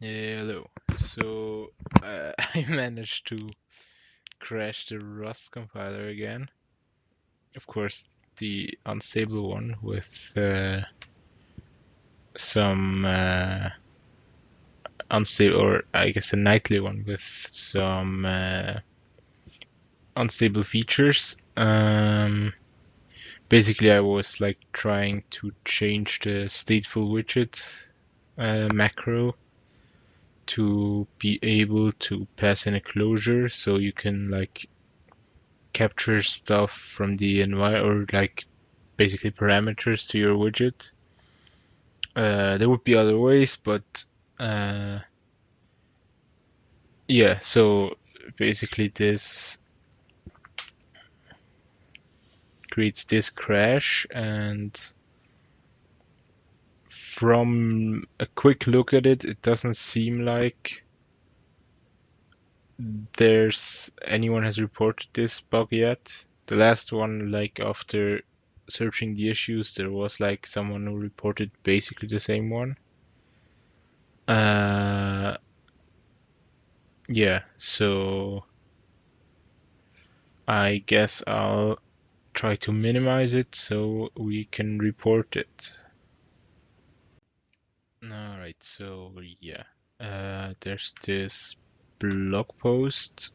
Hello. So I managed to crash the Rust compiler again. Of course, the unstable one with some unstable, or I guess a nightly one with some unstable features. Basically, I was like trying to change the stateful widget macro to be able to pass in a closure, so you can like capture stuff from the environment, or like basically parameters to your widget. There would be other ways, but uh, yeah, so basically this creates this crash, and from a quick look at it, it doesn't seem like there's anyone has reported this bug yet. The last one, like after searching the issues, there was like someone who reported basically the same one. Uh, yeah, so I guess I'll try to minimize it so we can report it. Alright, so yeah, there's this blog post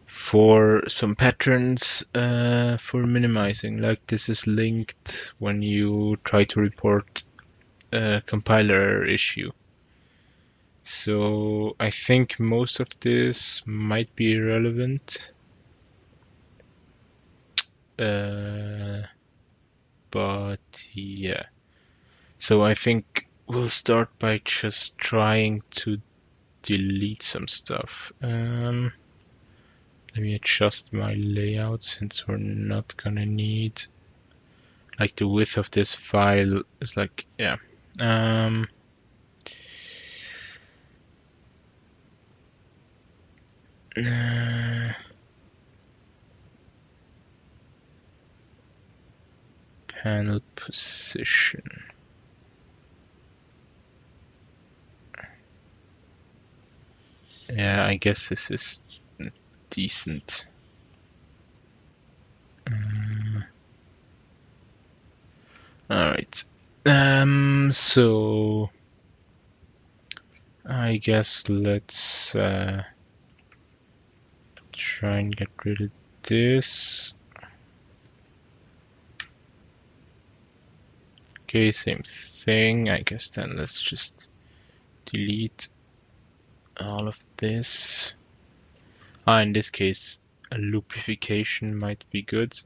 for some patterns for minimizing. Like this is linked when you try to report a compiler error issue. So I think most of this might be irrelevant. But yeah. So I think we'll start by just trying to delete some stuff. Let me adjust my layout since we're not gonna need, like, the width of this file is like, yeah. Panel position. Yeah, I guess this is decent. Alright. So I guess let's try and get rid of this. Okay, same thing. I guess then let's just delete all of this. In this case, a loopification might be good,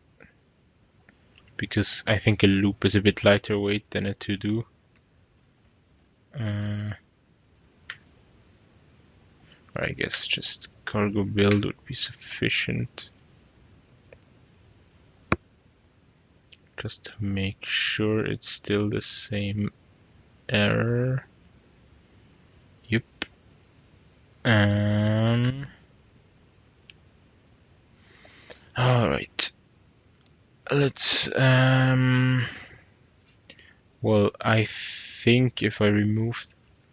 because I think a loop is a bit lighter weight than a to-do. Or I guess just cargo build would be sufficient. Just to make sure it's still the same error. Yep. Alright. Let's well, I think if I remove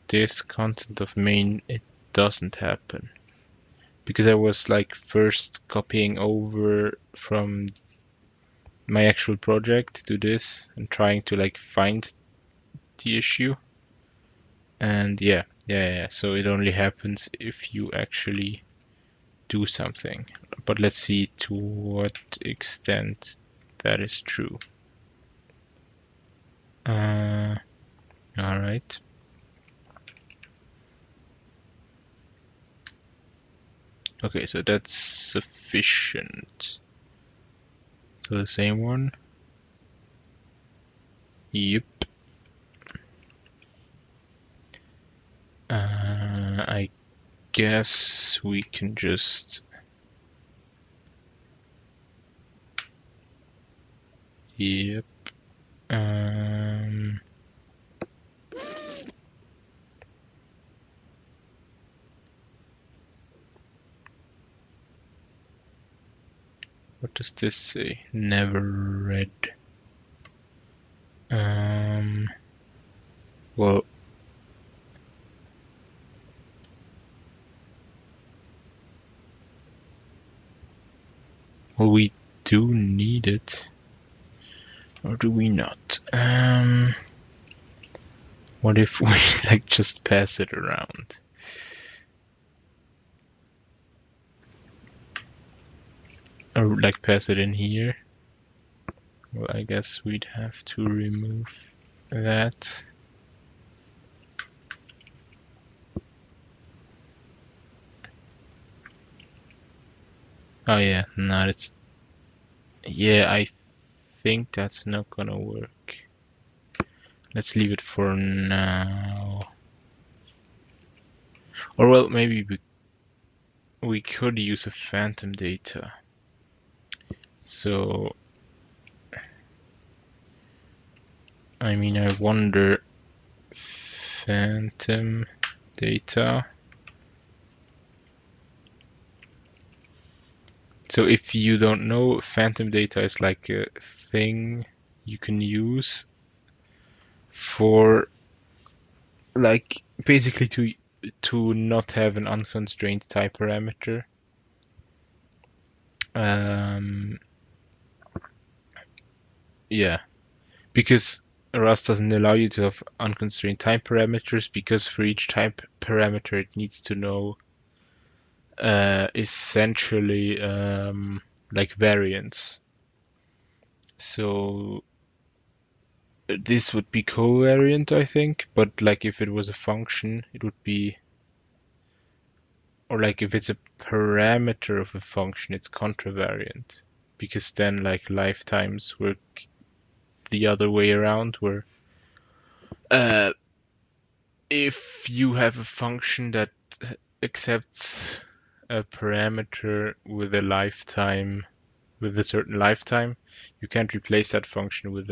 this content of main, it doesn't happen. Because I was like first copying over from my actual project to this and trying to like find the issue. And yeah, so it only happens if you actually do something. But let's see to what extent that is true. All right. Okay, so that's sufficient. So the same one. Yep. I guess we can just. Yep. What does this say? Never read. Well, Well, we do need it. Or do we not? What if we like just pass it around? Or like pass it in here? Well, I guess we'd have to remove that. Oh yeah, no, it's... Yeah, I think that's not gonna work. Let's leave it for now. Or well, maybe we could use a phantom data. So, I mean, I wonder... Phantom data. So if you don't know, phantom data is like a thing you can use for like basically to not have an unconstrained type parameter. Yeah, because Rust doesn't allow you to have unconstrained type parameters because for each type parameter it needs to know essentially like variance. So this would be covariant, I think, but like if it was a function, it would be, or like if it's a parameter of a function, it's contravariant, because then like lifetimes work the other way around, where uh, if you have a function that accepts a parameter with a lifetime, with a certain lifetime, you can't replace that function with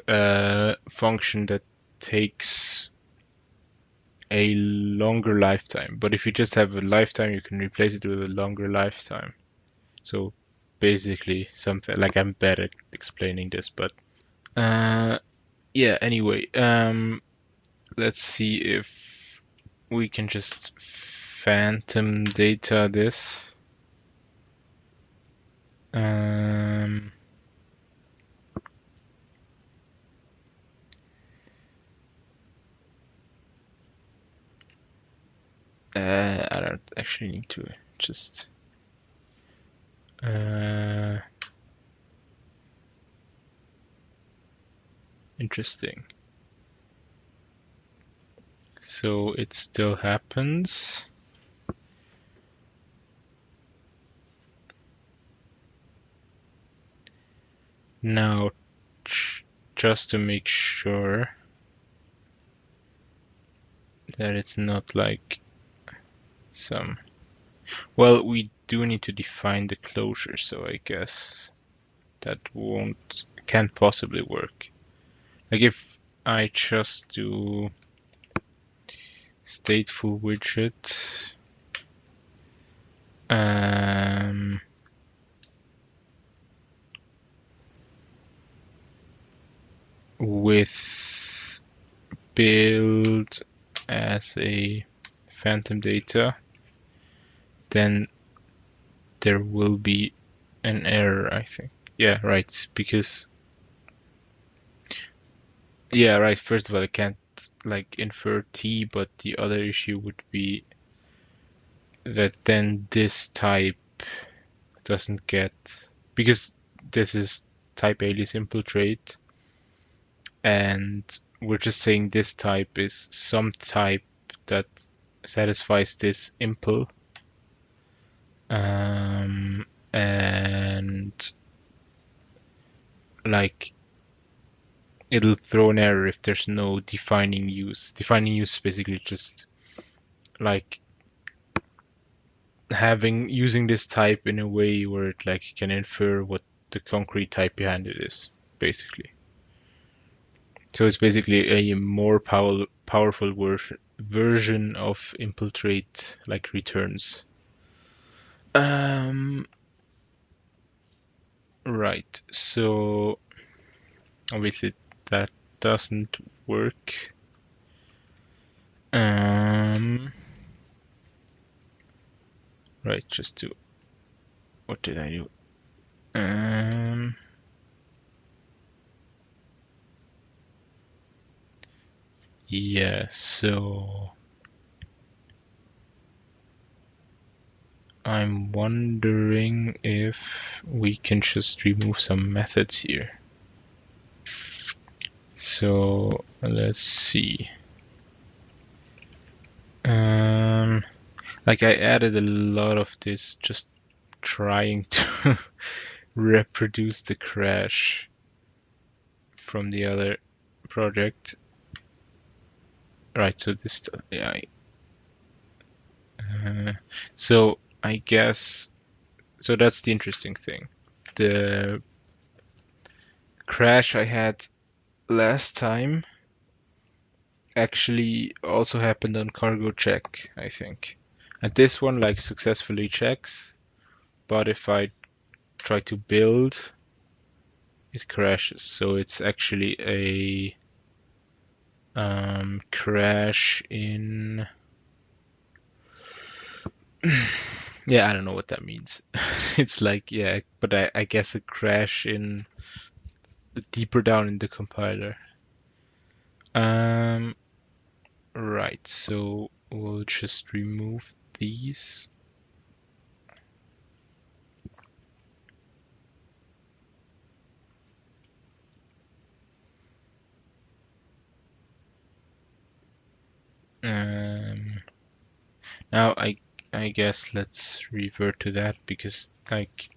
a function that takes a longer lifetime. But if you just have a lifetime, you can replace it with a longer lifetime. So basically something like, I'm bad at explaining this, but uh yeah, anyway, let's see if we can just phantom data this. Um I don't actually need to just interesting. So it still happens. Now, just to make sure that it's not like some... Well, we do need to define the closure, so I guess that can't possibly work. Like if I just do stateful widget, with build as a phantom data, then there will be an error, I think. Yeah, right, because yeah, right, first of all, I can't like infer T, but the other issue would be that then this type doesn't get, because this is type alias infiltrate, and we're just saying this type is some type that satisfies this impl, and like it'll throw an error if there's no defining use. Defining use is basically just like using this type in a way where it like can infer what the concrete type behind it is, basically. So it's basically a more powerful version of infiltrate, like returns. Right. So obviously that doesn't work. Right, just do. What did I do? Yeah, so I'm wondering if we can just remove some methods here. So let's see. Like I added a lot of this just trying to reproduce the crash from the other project. Right, so this, yeah. So I guess, so that's the interesting thing. The crash I had last time actually also happened on cargo check, I think. And this one like successfully checks, but if I try to build, it crashes. So it's actually a crash in yeah, I don't know what that means. It's like, yeah, but I guess a crash in deeper down in the compiler. Um, right, so we'll just remove these. Now I guess let's revert to that because like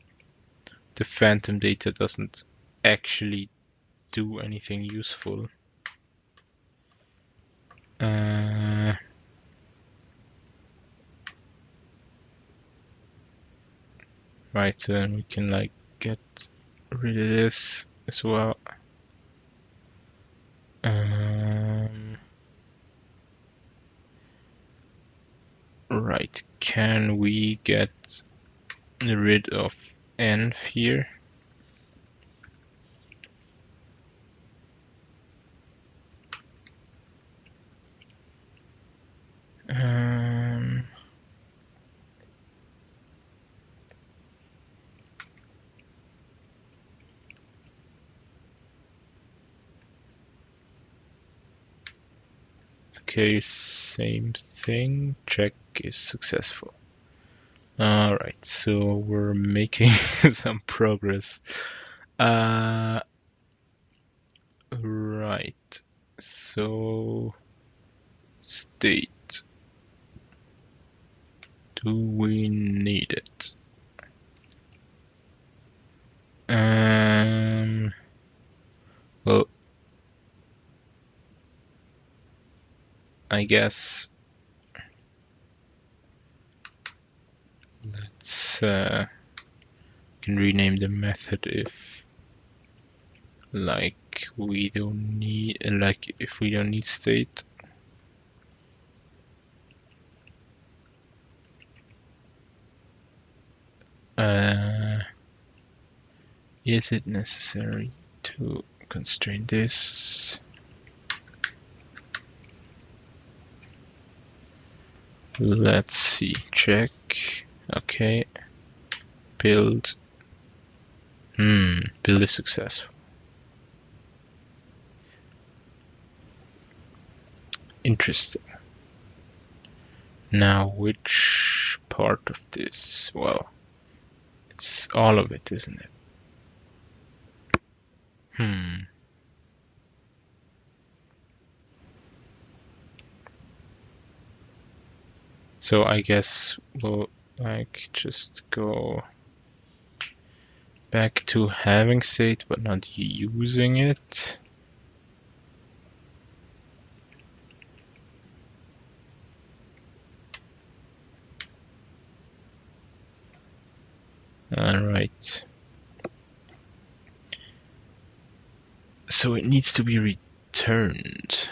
the phantom data doesn't actually do anything useful. Right, so then we can like get rid of this as well. Right, can we get rid of env here? Okay, same thing. Check is successful. Alright, so we're making some progress. Right. So state. Do we need it? Well, I guess let's can rename the method if like we don't need like if we don't need state. Is it necessary to constrain this? Let's see. Check. Okay. Build. Build is successful. Interesting. Now, which part of this? Well, it's all of it, isn't it? So I guess we'll like just go back to having state but not using it. Alright. So it needs to be returned.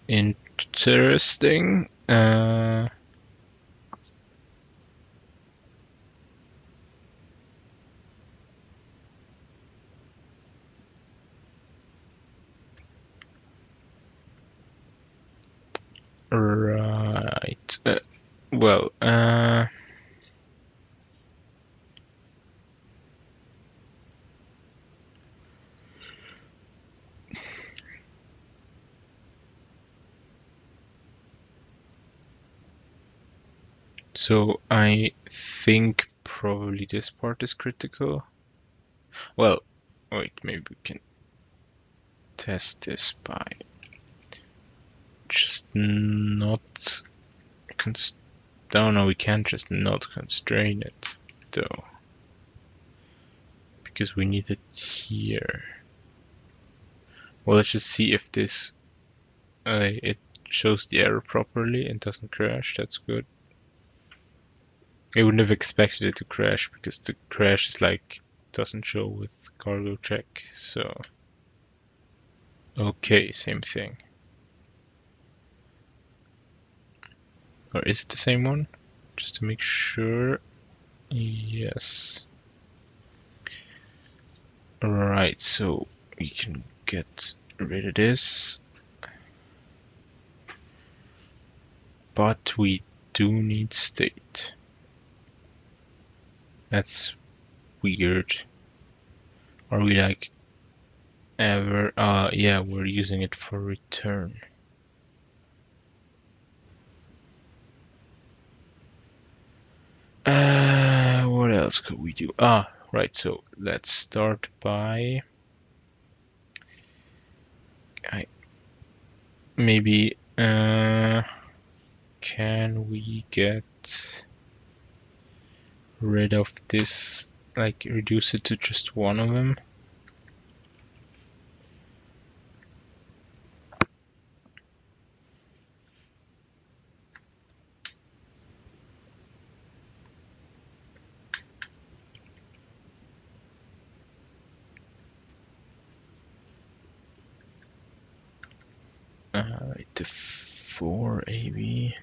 Interesting. Right. Well, so I think probably this part is critical. Well, wait, maybe we can test this by just not const- oh no, we can't just not constrain it though, because we need it here. Well, let's just see if this it shows the error properly and doesn't crash. That's good. I wouldn't have expected it to crash because the crash is like doesn't show with cargo check. So okay, same thing. Or is it the same one? Just to make sure. Yes. Right, so we can get rid of this. But we do need state. That's weird. Are we like ever? Yeah, we're using it for return. What else could we do? Right, so let's start by maybe can we get rid of this, like reduce it to just one of them? Right, the 4 AB.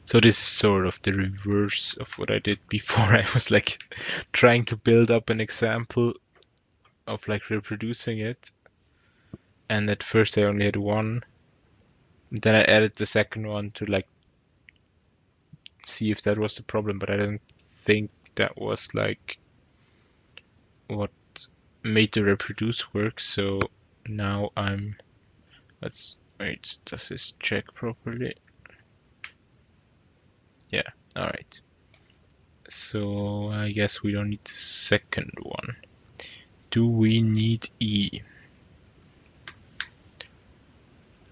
So this is sort of the reverse of what I did before. I was like trying to build up an example of like reproducing it, and at first I only had one. Then I added the second one to like see if that was the problem, but I didn't think that was like what made the reproduce work. So now let's wait, does this check properly? Yeah, all right. So I guess we don't need the second one. Do we need E?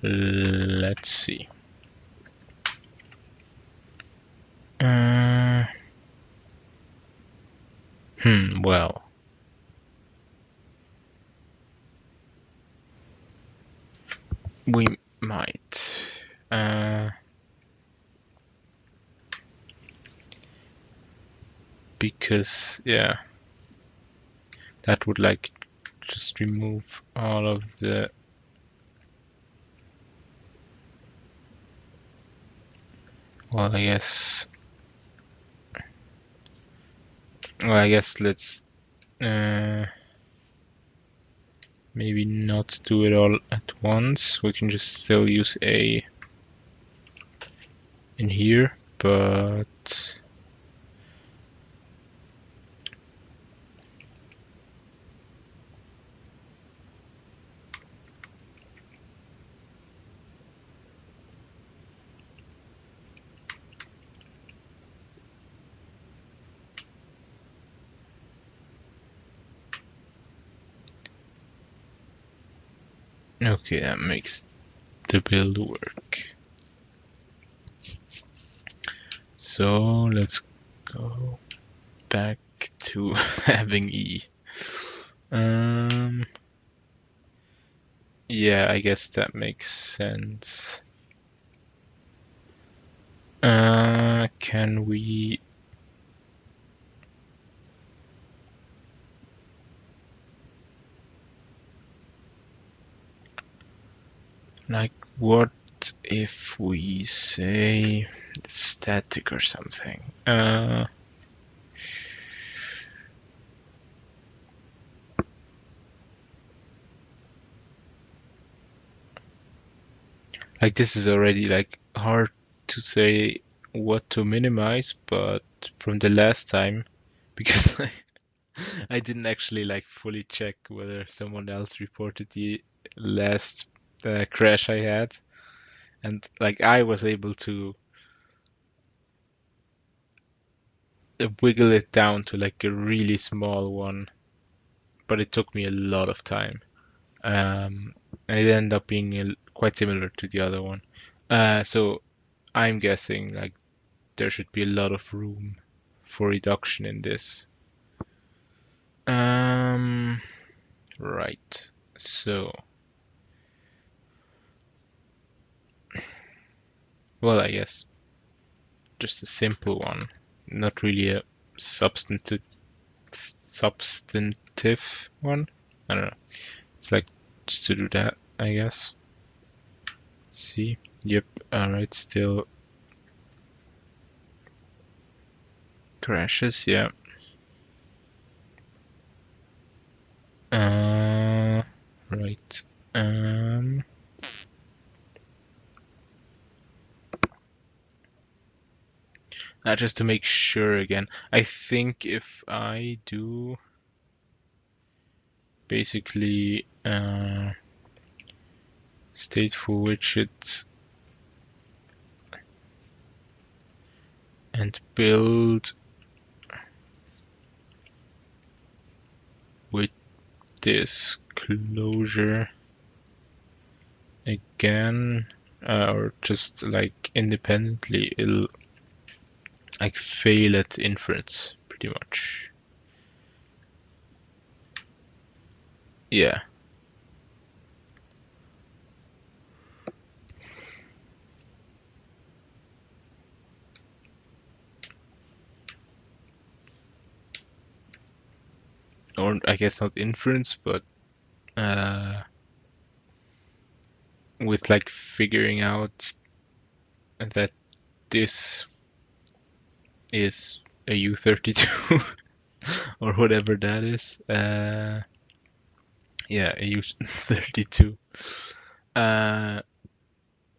Let's see. Uh, well, we might. Because, yeah, that would like just remove all of the. Well, I guess. Well, I guess let's maybe not do it all at once. We can just still use A in here, but okay, that makes the build work. So let's go back to having E. Yeah, I guess that makes sense. Can we? Like, what if we say static or something. Like this is already like hard to say what to minimize, but from the last time, because I didn't actually like fully check whether someone else reported the last crash I had, and like I was able to wiggle it down to like a really small one, but it took me a lot of time. And it ended up being quite similar to the other one. So I'm guessing like there should be a lot of room for reduction in this. Right. So, well, I guess just a simple one, not really a substantive one. I don't know. It's like just to do that, I guess. See? Yep. All right. Still crashes. Yeah. Right. Um. Just to make sure again, I think if I do basically stateful widget and build with this closure again, or just like independently, it'll like fail at inference pretty much. Yeah. Or I guess not inference, but with like figuring out that this is a U32 or whatever that is. Yeah, a U32. Uh,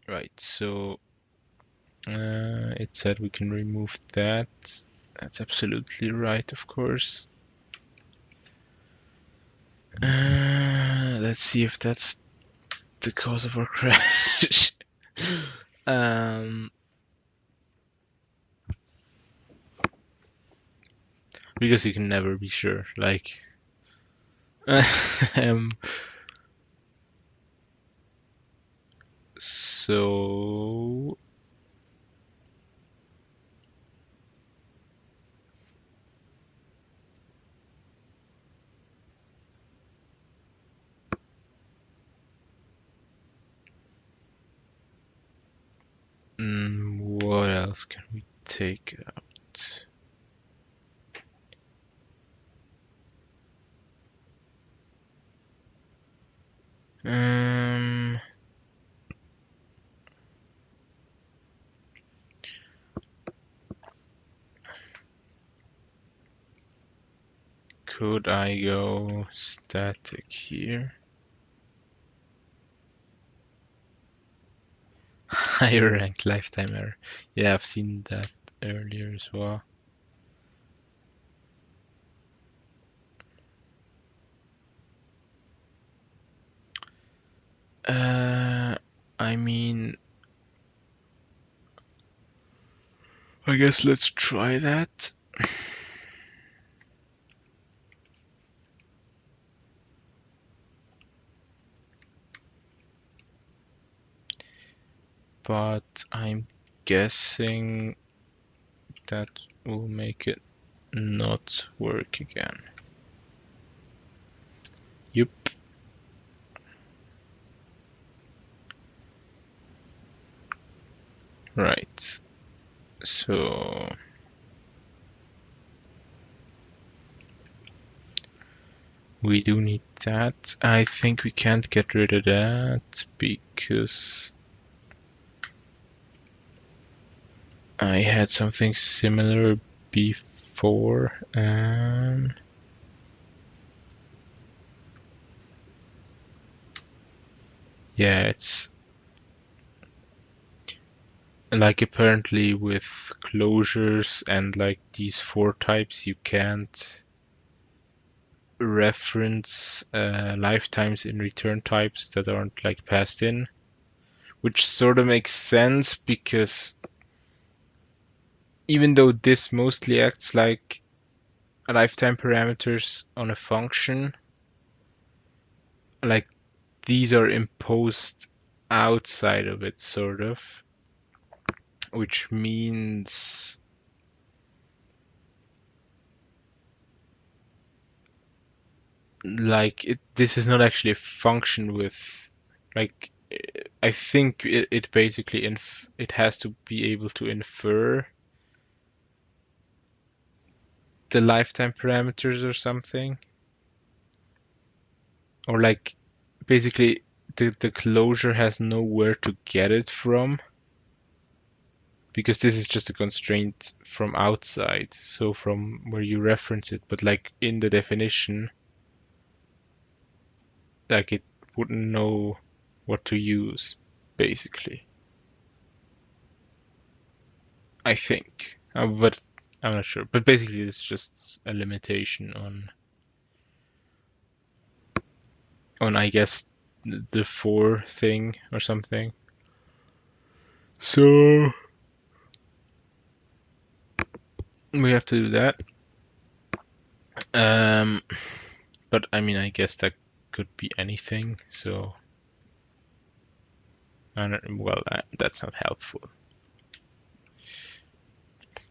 right, so it said we can remove that. That's absolutely right, of course. Let's see if that's the cause of our crash. um, because you can never be sure. Like, um, so what else can we take out? Um, could I go static here? Higher ranked lifetime error. Yeah, I've seen that earlier as well. I mean, I guess let's try that. But I'm guessing that will make it not work again. Yup. Right. So we do need that. I think we can't get rid of that because I had something similar before. Yeah, it's like apparently with closures and like these four types, you can't reference lifetimes in return types that aren't like passed in, which sort of makes sense because even though this mostly acts like lifetime parameters on a function, like these are imposed outside of it, sort of, which means like this is not actually a function with like I think it basically it has to be able to infer the lifetime parameters or something, or like basically the closure has nowhere to get it from because this is just a constraint from outside, so from where you reference it, but like in the definition, like it wouldn't know what to use, basically. I think, but I'm not sure. But basically, it's just a limitation on I guess the for thing or something. So we have to do that. Um, but I mean, I guess that could be anything. So I don't, well, that's not helpful.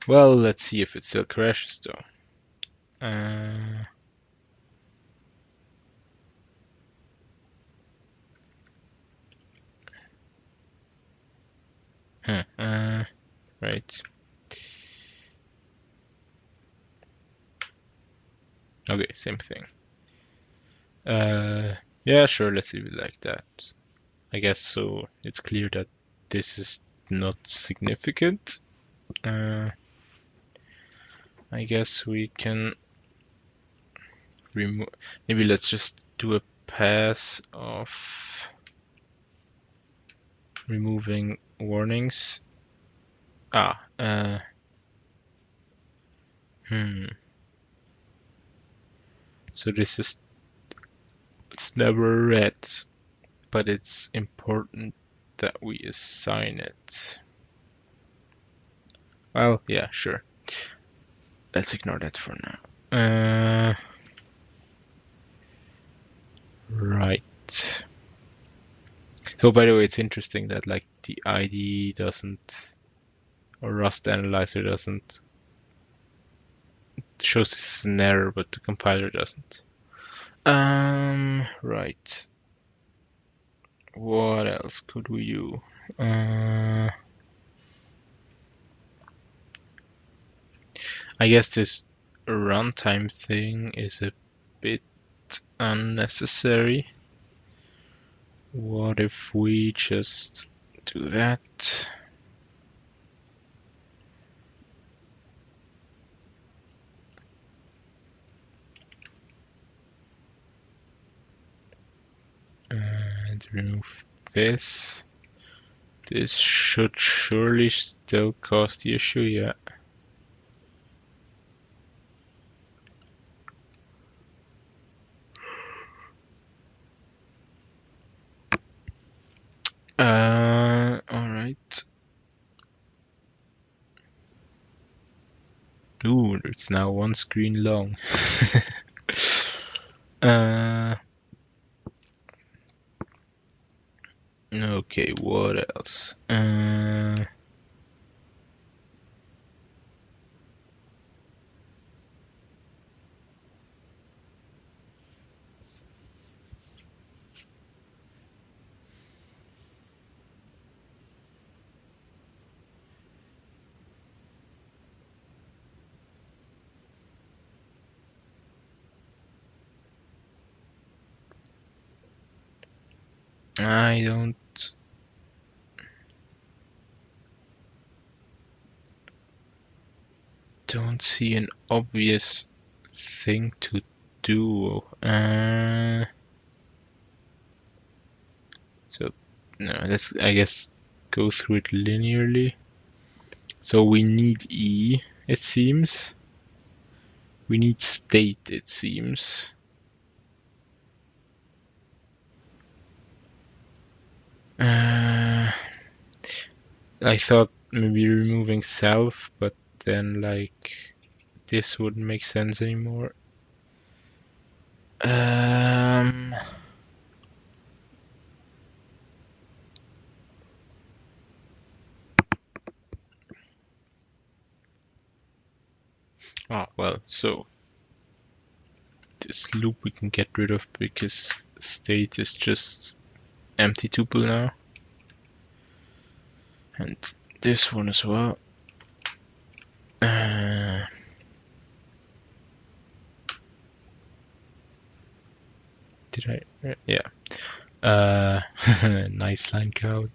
Well, let's see if it still crashes though. Huh, right. Okay, same thing. Yeah, sure. Let's leave it like that. I guess so. It's clear that this is not significant. I guess we can remove. Maybe let's just do a pass of removing warnings. Ah, hmm. So this is it's never read, but it's important that we assign it. Well, yeah, sure. Let's ignore that for now. Right. So by the way, it's interesting that like the IDE doesn't or Rust Analyzer doesn't shows this is an error, but the compiler doesn't. Right. What else could we do? I guess this runtime thing is a bit unnecessary. What if we just do that? And remove this. This should surely still cause the issue, yeah. Alright. Ooh, it's now one screen long. uh, okay, what else? I don't. don't see an obvious thing to do. So no, let's I guess go through it linearly. So we need E, it seems. We need state, it seems. I thought maybe removing self, but then like this wouldn't make sense anymore. Well, so this loop we can get rid of because state is just empty tuple now. And this one as well. Did I? Yeah. Nice line count.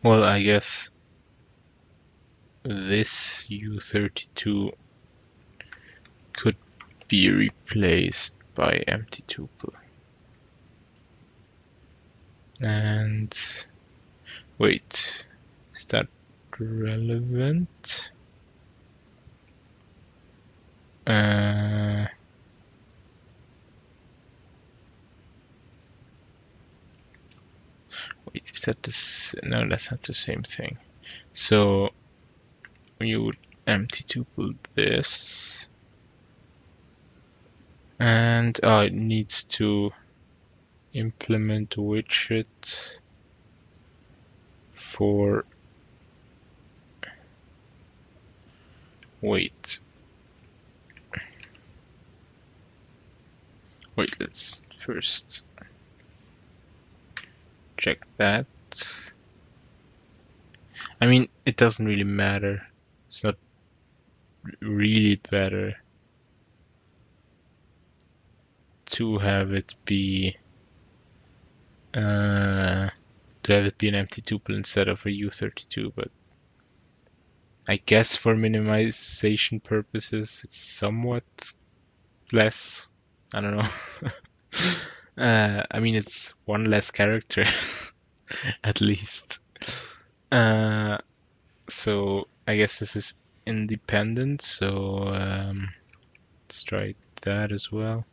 Well, I guess this U32 could be replaced by empty tuple. And wait, is that relevant? Wait, is that this? No, that's not the same thing. So you would empty tuple this, and it needs to implement widget for wait, let's first check that. I mean, it doesn't really matter. It's not really better to have it be an empty tuple instead of a U32, but I guess for minimization purposes, it's somewhat less. I don't know. I mean, it's one less character, at least. So I guess this is independent, so let's try that as well.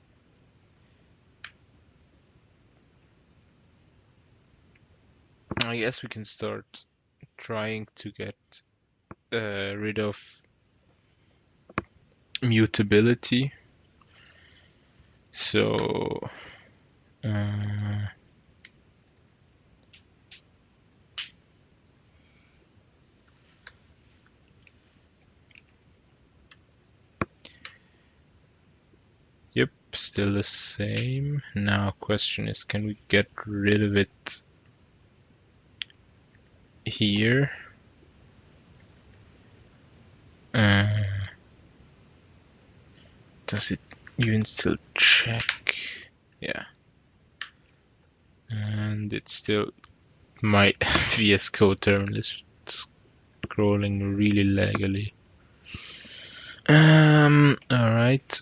I guess we can start trying to get rid of mutability. So yep, still the same. Now question is, can we get rid of it here? Does it even still check? Yeah. And it still my VS Code terminal is scrolling really laggily. Alright.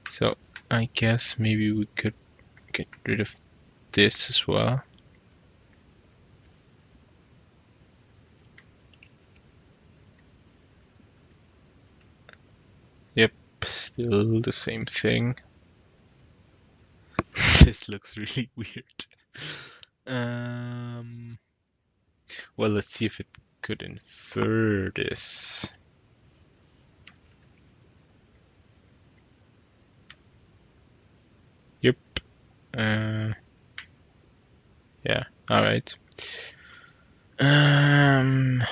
So I guess maybe we could get rid of this as well. Yep, still the same thing. This looks really weird. Well, let's see if it could infer this. Yeah, alright. Um,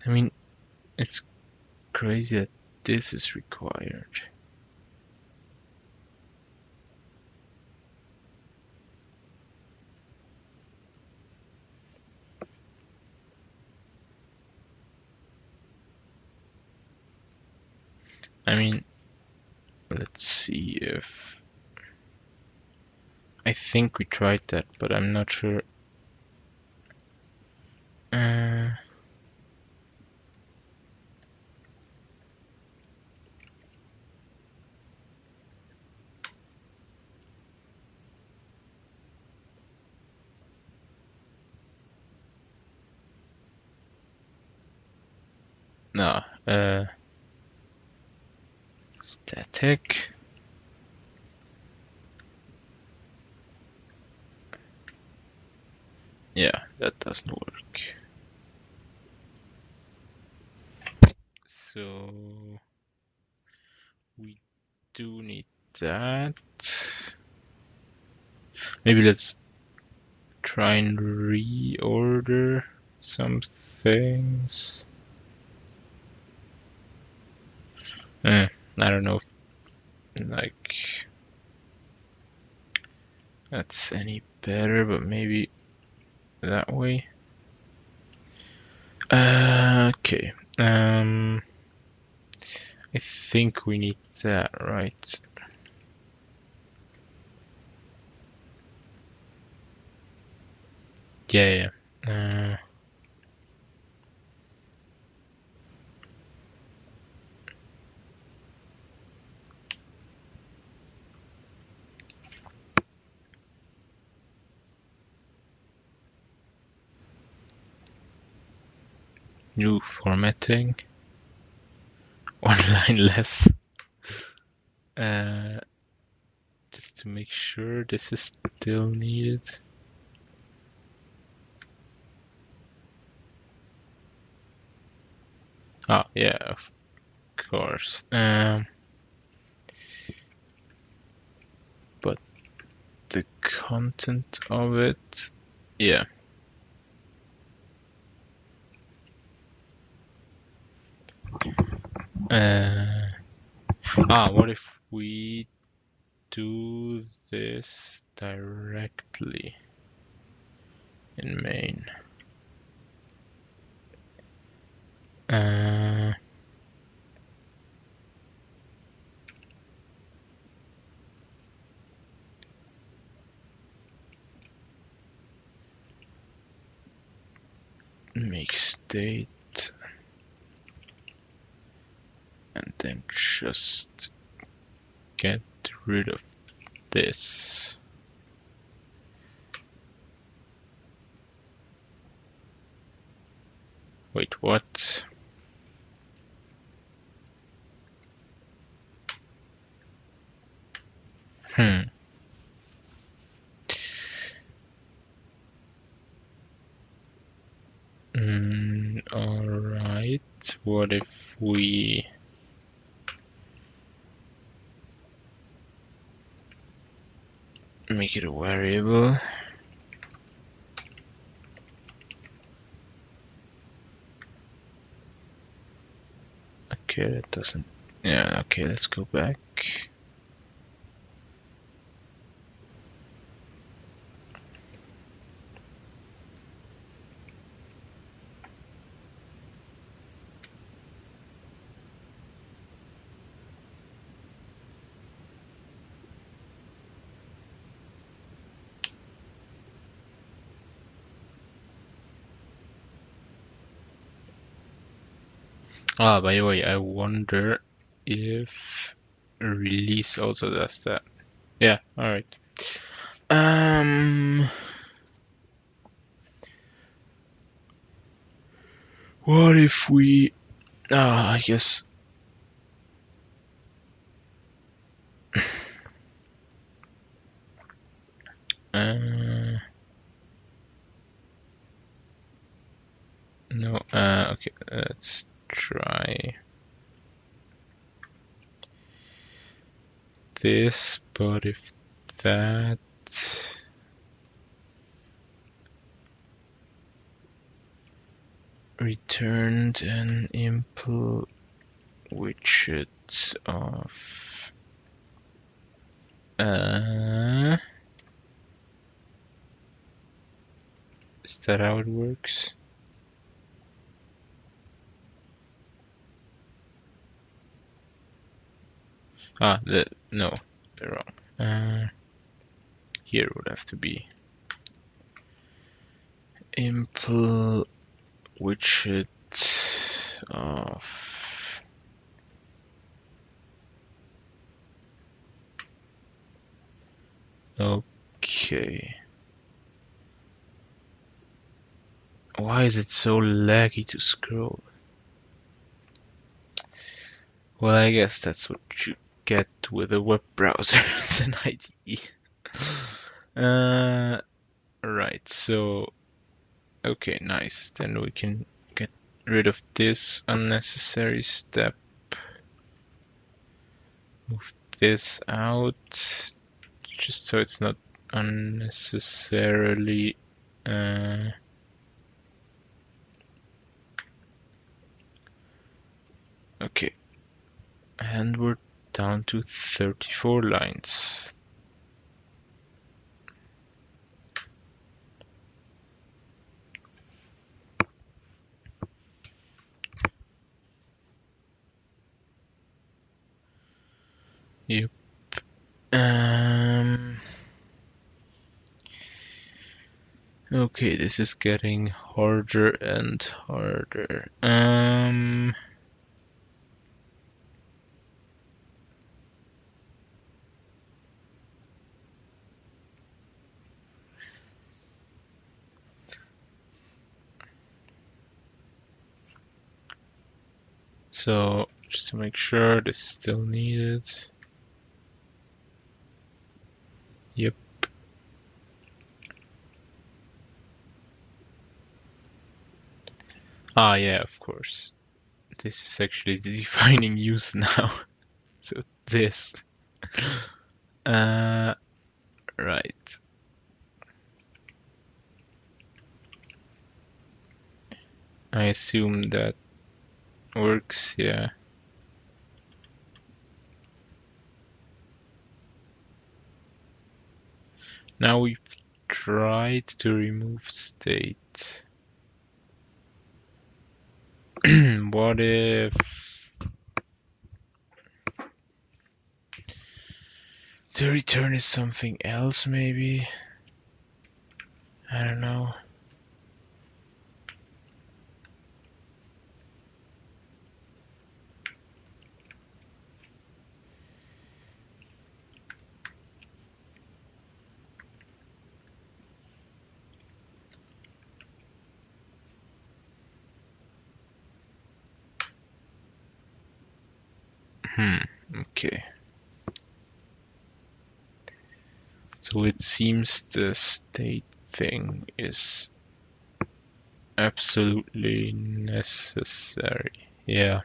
I mean, it's crazy that this is required. I mean, let's see if... I think we tried that, but I'm not sure. Uh, no, static. Yeah, that doesn't work. So we do need that. Maybe let's try and reorder some things. I don't know if, like, that's any better, but maybe that way. Okay. I think we need that, right? Yeah, yeah. New formatting. One line less. Uh, just to make sure this is still needed. Oh, yeah, of course. But the content of it, yeah. What if we do this directly in main? Make state and then just get rid of this. Wait, what? Hmm. Alright, what if we make it a variable? Okay, that doesn't... Yeah, okay, let's go back. By the way, I wonder if release also does that. Yeah, alright. What if we... I guess... let's try this, but if that returned an impl widget of is that how it works? No, they're wrong. Here would have to be impl widget of okay. Why is it so laggy to scroll? Well, I guess that's what you get with a web browser. It's an IDE. Right, so okay, nice. Then we can get rid of this unnecessary step. Move this out, just so it's not unnecessarily okay. And we're down to 34 lines. Yep. Okay, this is getting harder and harder. So just to make sure this is still needed. Yep. Ah, yeah, of course. This is actually the defining use now. So this. Right. I assume that works, yeah. Now we've tried to remove state. What if the return is something else, maybe? I don't know. Okay. So it seems the state thing is absolutely necessary. Yeah.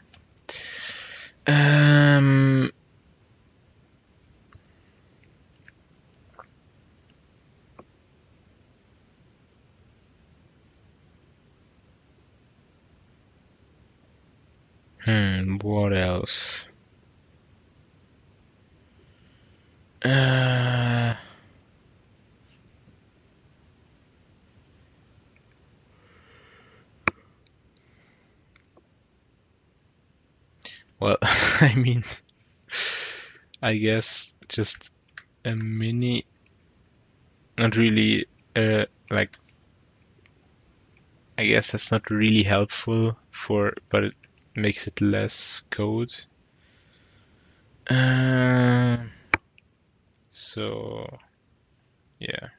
What else? Well, I mean, I guess just a mini, not really, like, I guess that's not really helpful but it makes it less code. So, yeah.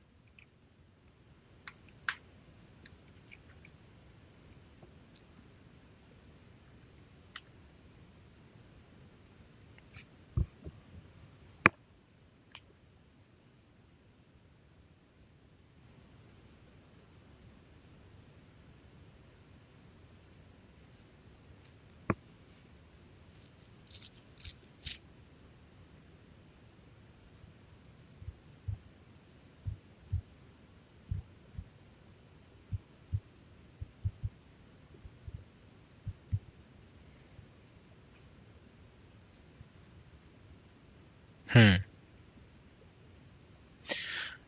Hmm.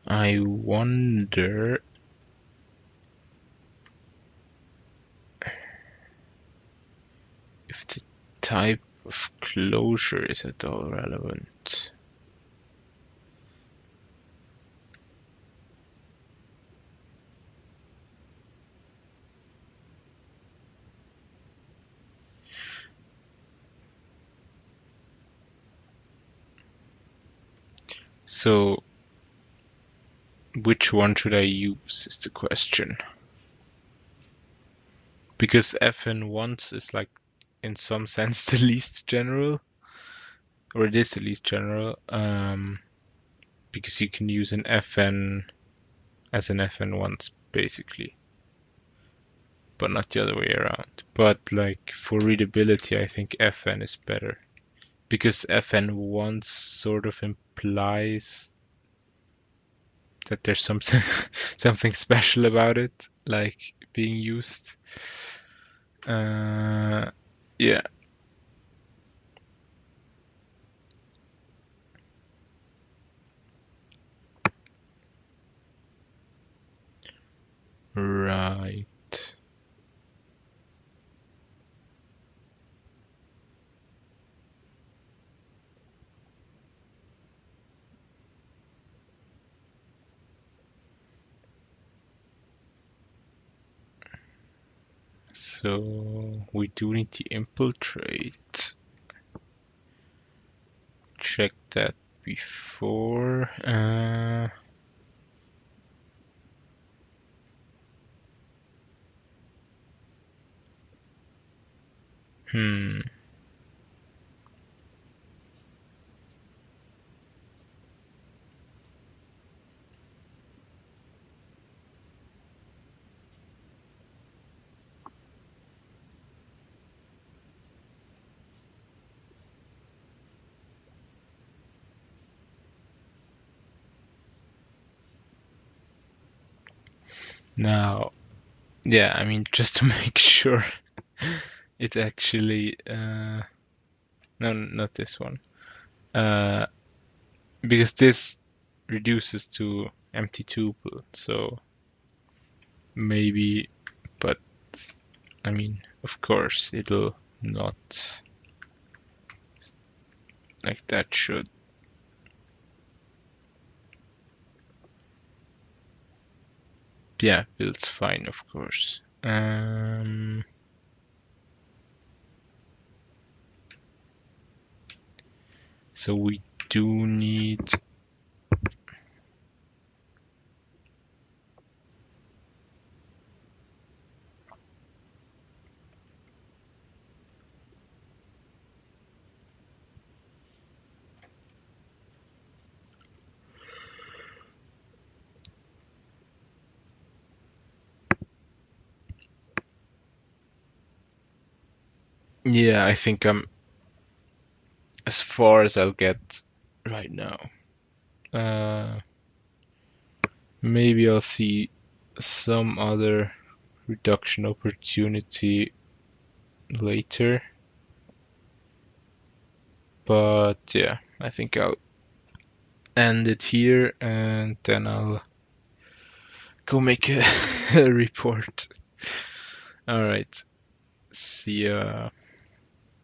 I wonder if the type of closure is at all relevant. So, which one should I use is the question. Because FN once is like, in some sense, the least general, or it is the least general, because you can use an FN as an FN once, basically, but not the other way around. But like for readability, I think FN is better because FN once sort of implies that there's something something special about it, like being used. Yeah, right. So we do need to infiltrate. Check that before. Hmm. Now, yeah, I mean, just to make sure it actually, no, not this one, uh, because this reduces to empty tuple, so maybe, but I mean, of course, it'll not, like that should, yeah, builds fine, of course. So we do need, yeah, I think I'm as far as I'll get right now. Uh, Maybe I'll see some other reduction opportunity later. But yeah, I think I'll end it here and then I'll go make a report. All right. See ya.